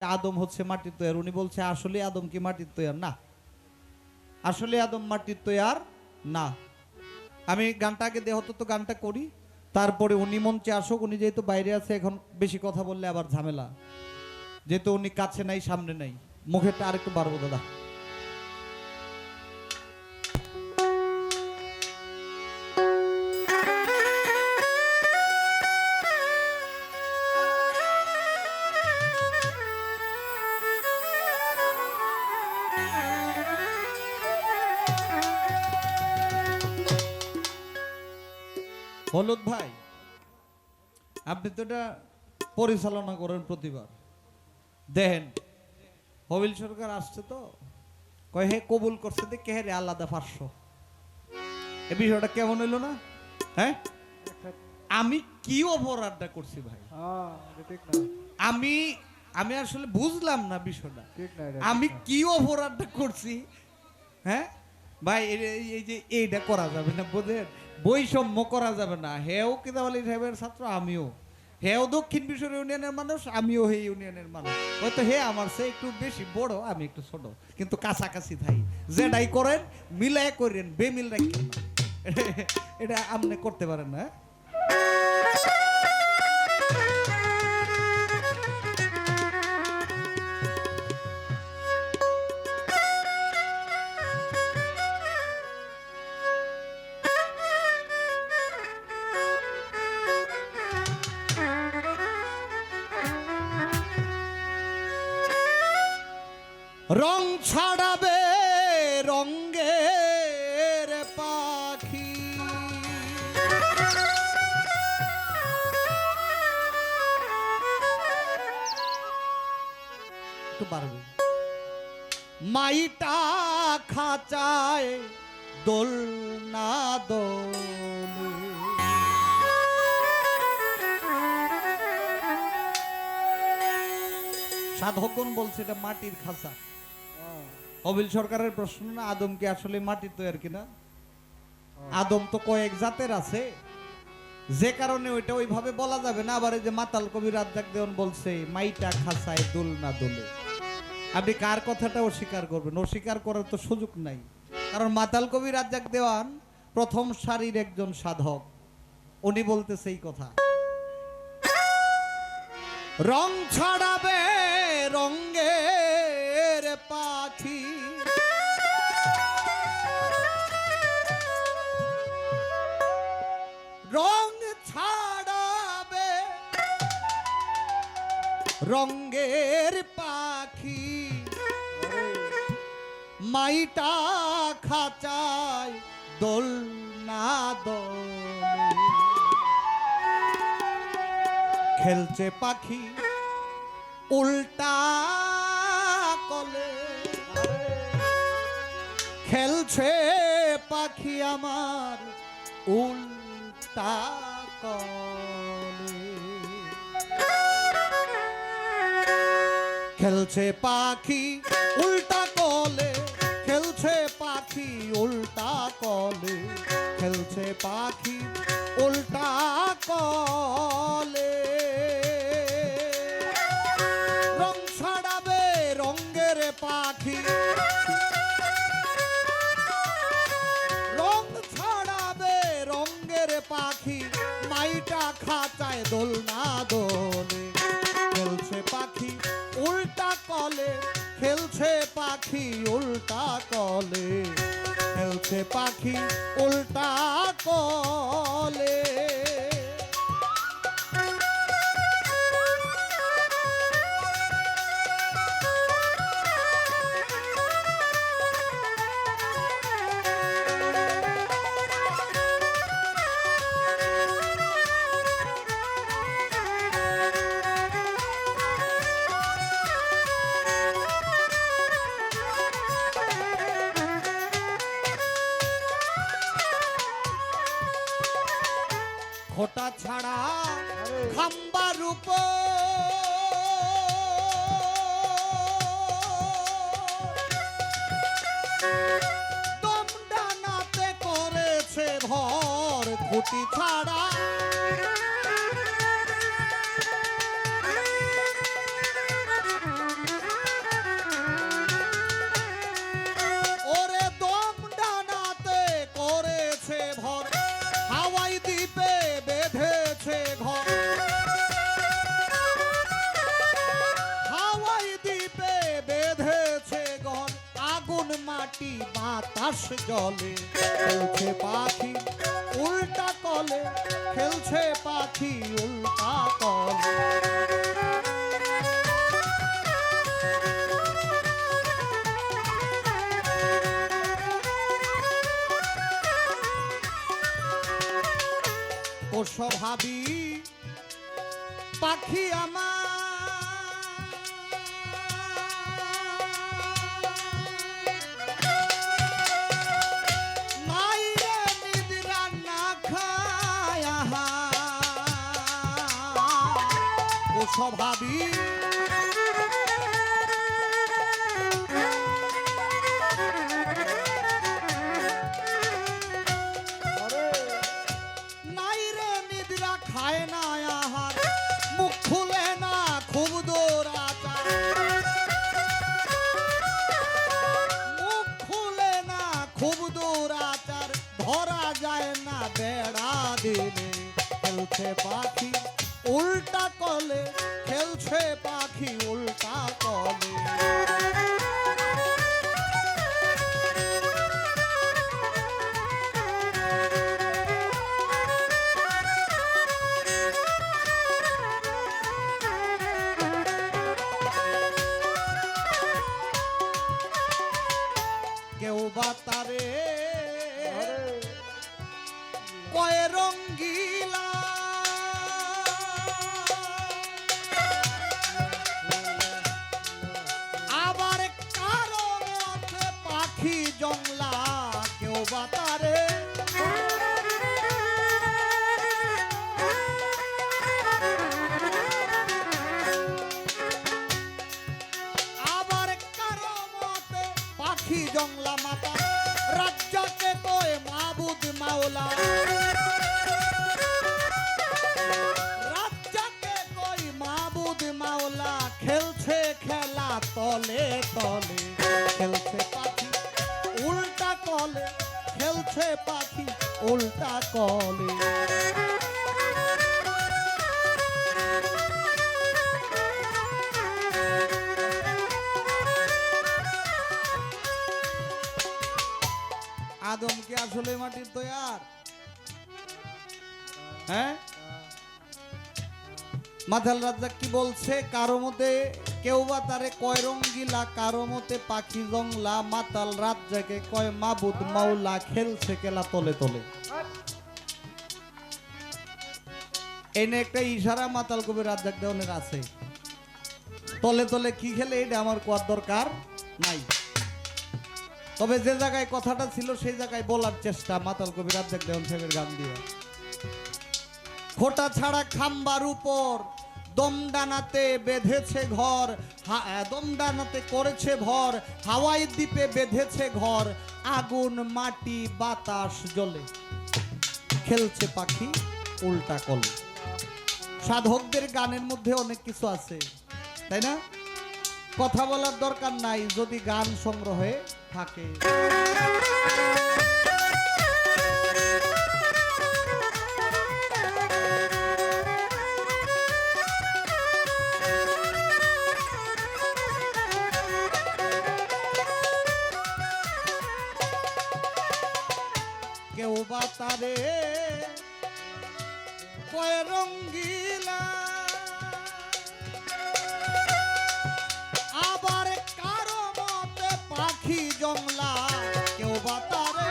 আদম হচ্ছে মাটির তৈয়ার। উনি বলছে আসলে আদম কি মাটির তৈয়ার? না, আসলে আদম মাটির তৈয়ার না। আমি গানটা আগে দেহ তো গানটা করি, তারপরে উনি মঞ্চে আসুক। উনি যেহেতু বাইরে আছে, এখন বেশি কথা বললে আবার ঝামেলা, যেহেতু উনি কাছে নাই সামনে নাই। মুখেরটা আরেকটু বাড়বো দাদা। হলুদ ভাই, আপনি তো এটা পরিচালনা করেন প্রতিবার, দেখেন হবিল সরকার আসছে তো কয় হে কবুল করছে দেখে হে রে আলাদা 500। এই বিষয়টা কেমন হইলো না? হ্যাঁ, আমি কি অপরাধটা করছি ভাই? আমি আমি আসলে বুঝলাম না বিষয়টা, আমি কি অপরাধটা করছি? হ্যাঁ ভাই, এই যে এইটা করা যাবে না, বোঝেন? বৈষম্য করা যাবে না। হেও কিতাব আলী সাহেবের ছাত্র, আমিও। হেও দক্ষিণ বিশ্বর ইউনিয়নের মানুষ, আমিও হে ইউনিয়নের মানুষ। হয়তো হে আমার সে একটু বেশি বড়, আমি একটু ছোট, কিন্তু কাছাকাছি থাই। যেটাই করেন মিলাই করেন, বেমিল রাখেন না। এটা আপনি করতে পারেন না। রং ছাড়াবে রঙ্গের পাখি, একটু বাড়বে। মাইটা খাঁচায় দোল না দোলে, সাধকগণ বলছে এটা মাটির খাঁচা। হবিল সরকারের প্রশ্ন না, আদম কি আসলে মাটির তৈয়ার কিনা? আদম তো কয়েক জাতের আছে, যে কারণে ওইটা ওইভাবে বলা যাবে না। আবার এই যে মাতাল কবি রাজ্জাক দেওয়ান বলছে মাইটা খাঁচায় দোল না দোলে, আপনি কার কথাটা অস্বীকার করবেন? অস্বীকার করার তো সুযোগ নাই, কারণ মাতাল কবি রাজ্জাক দেওয়ান প্রথম সারির একজন সাধক, উনি বলতেছে এই কথা। রং ছাড়াবে রঙ্গের পাখি, রং ছাড়াবে রঙ্গের পাখি, মাইটা খাঁচায় দোল না দোলে, খেলছে পাখি উল্টা কলে, খেলছে পাখি আমার উল্টা কলে, খেলছে পাখি উল্টা কলে, খেলছে পাখি উল্টা কলে, খেলছে পাখি উল্টা কলে, রং ছাড়াবে রঙ্গের পাখি, রং ছাড়াবে রঙ্গের পাখি, মাইটা খাঁচায় দোল না দোলে, খেলছে পাখি উল্টা কলে, খেলছে পাখি উল্টা কলে, খেলছে পাখি উল্টা কলে। খোটা ছাড়া খাম্বার উপর দম ডানাতে করেছে ভর, খুঁটি ছাড়া মাটি বাতাস জলে খেলছে পাখি উল্টা কলে খেলছে পাখি উল্টা কলে ও স্বভাবী পাখি আমার নাই রে নিদ্রা না খায় ও স্বভাবী খায় না আহার মুখ খুলে না খুব দৌড়াচার মুখ খুলে না খুব দৌড়াচার ধরা যায় না বেড়া দিলে খেলছে পাখি উল্টা কলে খেলছে পাখি উল্টা কলে কেউ বা তারে কয় রঙ্গিলা আবার কারো মতে পাখি জংলা কেউ বা তারে পাখি জংলা মাতা রাজ্জাকে কয় মাবুদ মাওলা রাজ্জাকে কয় মাবুদ মাওলা খেলছে খেলা তলে তলে খেলছে পাখি উল্টা কলে খেলছে পাখি উল্টা কলে আদম কি আসলে মাটির তৈয়ার? হ্যাঁ, মাথাল রাজ্জাক কি বলছে? কারো মতে কেউ বা তারে কয় রঙ্গিলা, কারো মতে পাখি জংলা, মাতাল রাজ্জাকে কয় মাবুদ মাওলা, খেলছে খেলা তলে তলে। এনে একটা ইশারা মাতাল কবি রাজ্জাক দেওয়ানের আছে, তলে তলে কি খেলে এটা আমার কোয়ার দরকার নাই। তবে যে জায়গায় কথাটা ছিল সেই জায়গায় বলার চেষ্টা মাতাল কবি রাজ্জাক দেওয়ান সাহেবের গান দিয়ে। খোটা ছাড়া খাম্বার উপর দমডানাতে বেঁধেছে ঘর, দমডানাতে করেছে ভর, হাওয়াই দ্বীপে বেঁধেছে ঘর, আগুন মাটি বাতাস জ্বলে খেলছে পাখি উল্টা কলে। সাধকদের গানের মধ্যে অনেক কিছু আছে, তাই না? কথা বলার দরকার নাই যদি গান সংগ্রহে থাকে। কেউ বা তারে কয় রঙ্গিলা, আবার কারো মতে পাখি জংলা, কেউ বা তারে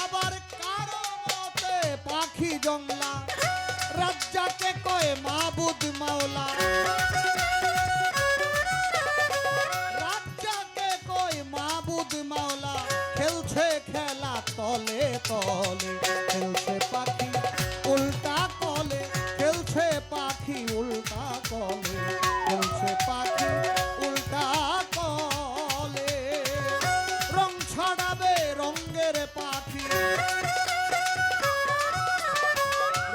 আবার কারো মতে পাখি জংলা, রাজ্জাকে কয় মাবুদ মাওলা, রাজ্জাকে কয় মাবুদ মাওলা, খেলছে খেলা তলে তলে খেলছে পাখি উল্টা কলে, খেলছে পাখি উল্টা কলে, খেলছে পাখি উল্টা কলে। রং ছড়াবে রঙের পাখি,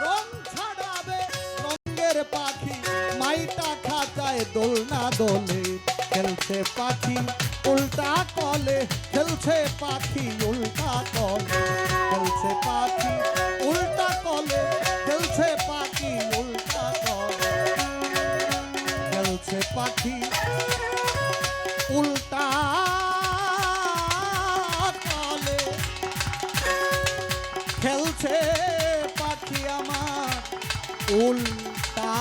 রং ছড়াবে রঙের পাখি, মাইটা খাঁচায় দোলনা দোলে খেলছে পাখি উল্টা কলে, খেলছে পাখি উল্টা কলে, খেলছে পাখি উল্টা কলে, খেলছে পাখি পাখি উল্টা তালে খেলছে পাখি আমার উল্টা